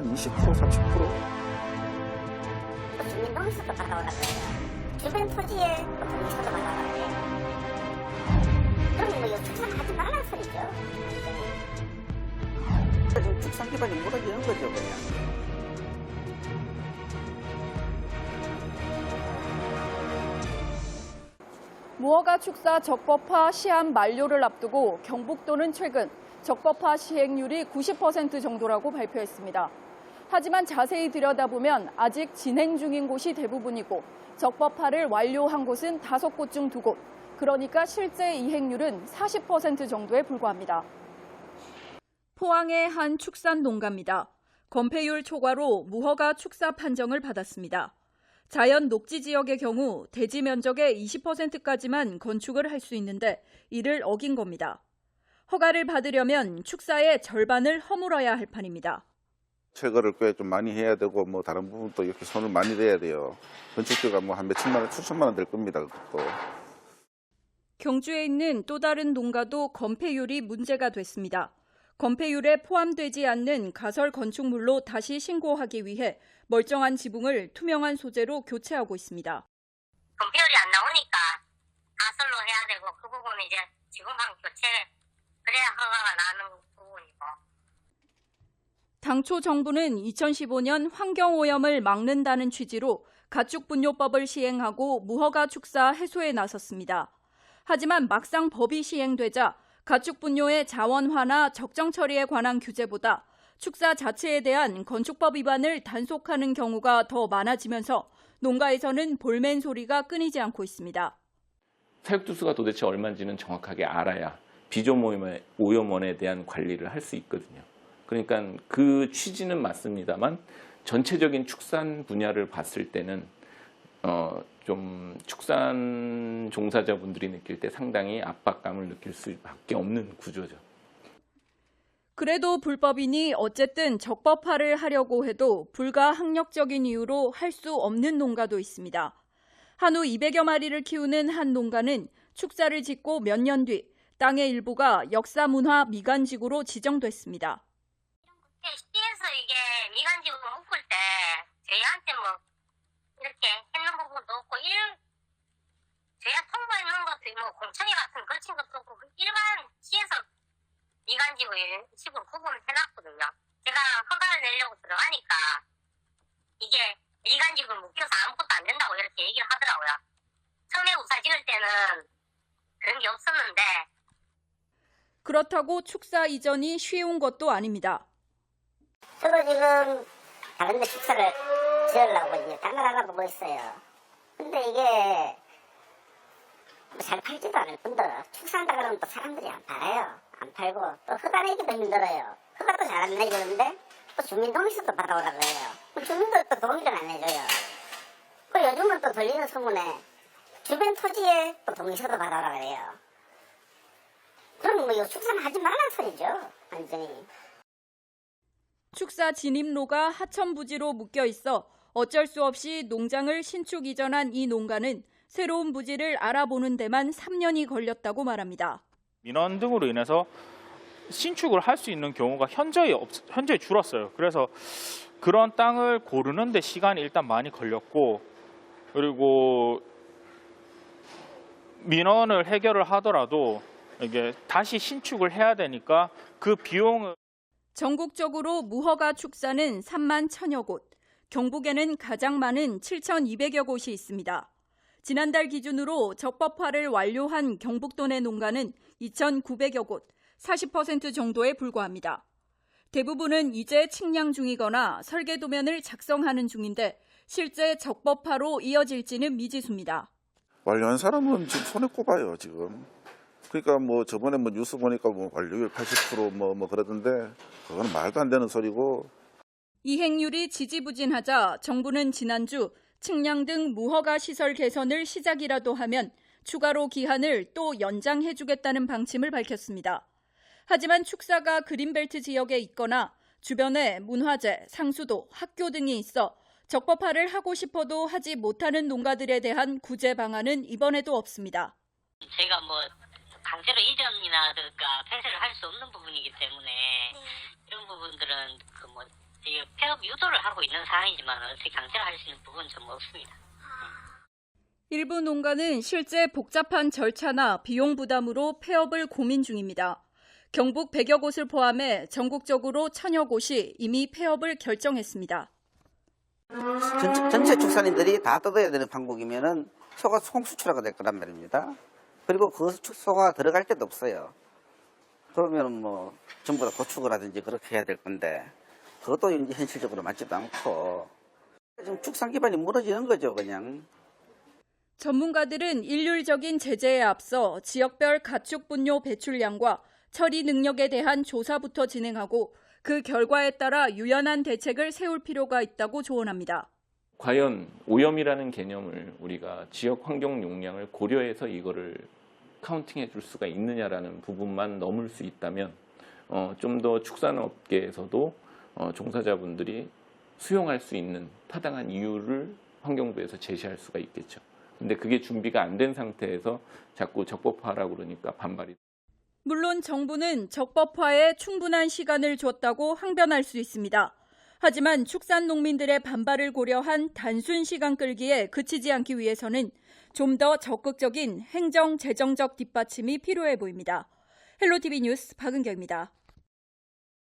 한 20%, 30%. 주민등록세도 받아오라 그래요. 주변 토지에 동의서도 받아오라 그래요. 그럼 뭐 이거 축산하지 말라는 소리죠. 지금 축산 기반이 무너지는 거죠, 그냥. 무허가 축사 적법화 시한 만료를 앞두고 경북도는 최근 적법화 시행률이 90% 정도라고 발표했습니다. 하지만 자세히 들여다보면 아직 진행 중인 곳이 대부분이고 적법화를 완료한 곳은 5곳 중 2곳, 그러니까 실제 이행률은 40% 정도에 불과합니다. 포항의 한 축산 농가입니다. 건폐율 초과로 무허가 축사 판정을 받았습니다. 자연 녹지 지역의 경우 대지 면적의 20%까지만 건축을 할 수 있는데 이를 어긴 겁니다. 허가를 받으려면 축사의 절반을 허물어야 할 판입니다. 철거를 꽤 좀 많이 해야 되고 뭐 다른 부분도 이렇게 손을 많이 대야 돼요. 건축비가 뭐 한 몇천만 원, 수천만 원 될 겁니다. 그것도. 경주에 있는 또 다른 농가도 건폐율이 문제가 됐습니다. 건폐율에 포함되지 않는 가설 건축물로 다시 신고하기 위해 멀쩡한 지붕을 투명한 소재로 교체하고 있습니다. 건폐율이 안 나오니까 가설로 해야 되고 그 부분은 이제 지붕방 교체 그래야 허가가 나는 부분이고. 당초 정부는 2015년 환경오염을 막는다는 취지로 가축분뇨법을 시행하고 무허가 축사 해소에 나섰습니다. 하지만 막상 법이 시행되자 가축분뇨의 자원화나 적정 처리에 관한 규제보다 축사 자체에 대한 건축법 위반을 단속하는 경우가 더 많아지면서 농가에서는 볼멘 소리가 끊이지 않고 있습니다. 사육두수가 도대체 얼마인지는 정확하게 알아야 비조오염원에 대한 관리를 할 수 있거든요. 그러니까 그 취지는 맞습니다만 전체적인 축산 분야를 봤을 때는 좀 축산 종사자분들이 느낄 때 상당히 압박감을 느낄 수밖에 없는 구조죠. 그래도 불법이니 어쨌든 적법화를 하려고 해도 불가항력적인 이유로 할 수 없는 농가도 있습니다. 한우 200여 마리를 키우는 한 농가는 축사를 짓고 몇 년 뒤 땅의 일부가 역사문화 미관지구로 지정됐습니다. 시에서 이게 미관지구 묶을 때 저희한테 뭐 이렇게 했는 부분도 없고 저희가 통보해 놓은 것도 뭐 공청회 같은 거 거친 것도 없고 일반 시에서 미관지구 이런 식으로 구분을 해놨거든요. 제가 허가를 내려고 들어가니까 이게 미관지구를 묶여서 아무것도 안 된다고 이렇게 얘기를 하더라고요. 처음에 우사 지을 때는 그런 게 없었는데. 그렇다고 축사 이전이 쉬운 것도 아닙니다. 저도 지금 다른 데 축사를 지으려고 이제 땅을 알아보고 있어요. 근데 이게 잘 팔지도 않을 뿐더러 축사한다 그러면 또 사람들이 안 팔아요. 안 팔고 또 허가 내기도 힘들어요. 허가도 잘 안 내주는데 또 주민동의서도 받아오라 그래요. 주민들도 동의를 안 해줘요. 그 요즘은 또 들리는 소문에 주변 토지에 또 동의서도 받아오라 그래요. 그럼 뭐 이거 축사는 하지 말라는 소리죠. 완전히. 축사 진입로가 하천부지로 묶여 있어 어쩔 수 없이 농장을 신축 이전한 이 농가는 새로운 부지를 알아보는 데만 3년이 걸렸다고 말합니다. 민원 등으로 인해서 신축을 할 수 있는 경우가 현저히 줄었어요. 그래서 그런 땅을 고르는 데 시간이 일단 많이 걸렸고, 그리고 민원을 해결을 하더라도 이게 다시 신축을 해야 되니까 그 비용을 전국적으로 무허가 축사는 3만 1천여 곳, 경북에는 가장 많은 7,200여 곳이 있습니다. 지난달 기준으로 적법화를 완료한 경북도 내 농가는 2,900여 곳, 40% 정도에 불과합니다. 대부분은 이제 측량 중이거나 설계 도면을 작성하는 중인데 실제 적법화로 이어질지는 미지수입니다. 완료한 사람은 지금 손에 꼽아요, 지금. 그러니까 뭐 저번에 뭐 뉴스 보니까 뭐 완료율 80% 뭐 그러던데 그거는 말도 안 되는 소리고. 이행률이 지지부진하자 정부는 지난주 측량 등 무허가 시설 개선을 시작이라도 하면 추가로 기한을 또 연장해주겠다는 방침을 밝혔습니다. 하지만 축사가 그린벨트 지역에 있거나 주변에 문화재, 상수도, 학교 등이 있어 적법화를 하고 싶어도 하지 못하는 농가들에 대한 구제 방안은 이번에도 없습니다. 제가 뭐 강제로 이전이나 폐쇄를 할 수 없는 부분이기 때문에 이런 부분들은 그 뭐 이 폐업 유도를 하고 있는 상황이지만 어떻게 강제로 할 수 있는 부분은 좀 없습니다. 일부 농가는 실제 복잡한 절차나 비용 부담으로 폐업을 고민 중입니다. 경북 100여 곳을 포함해 전국적으로 1000여 곳이 이미 폐업을 결정했습니다. 전체 축산인들이 다 뜯어야 되는 판국이면은 소가 송수출하가 될 거란 말입니다. 그리고 그 소가 들어갈 데도 없어요. 그러면 뭐 전부 다 고축을 하든지 그렇게 해야 될 건데 그것도 이제 현실적으로 맞지도 않고 지금 축산 기반이 무너지는 거죠, 그냥. 전문가들은 일률적인 제재에 앞서 지역별 가축 분뇨 배출량과 처리 능력에 대한 조사부터 진행하고 그 결과에 따라 유연한 대책을 세울 필요가 있다고 조언합니다. 과연 오염이라는 개념을 우리가 지역 환경 용량을 고려해서 이거를 카운팅해 줄 수가 있느냐라는 부분만 넘을 수 있다면 좀 더 축산업계에서도 종사자분들이 수용할 수 있는 타당한 이유를 환경부에서 제시할 수가 있겠죠. 근데 그게 준비가 안 된 상태에서 자꾸 적법화하라고 그러니까 반발이. 물론 정부는 적법화에 충분한 시간을 줬다고 항변할 수 있습니다. 하지만 축산 농민들의 반발을 고려한 단순 시간 끌기에 그치지 않기 위해서는 좀 더 적극적인 행정, 재정적 뒷받침이 필요해 보입니다. 헬로티비 뉴스 박은경입니다.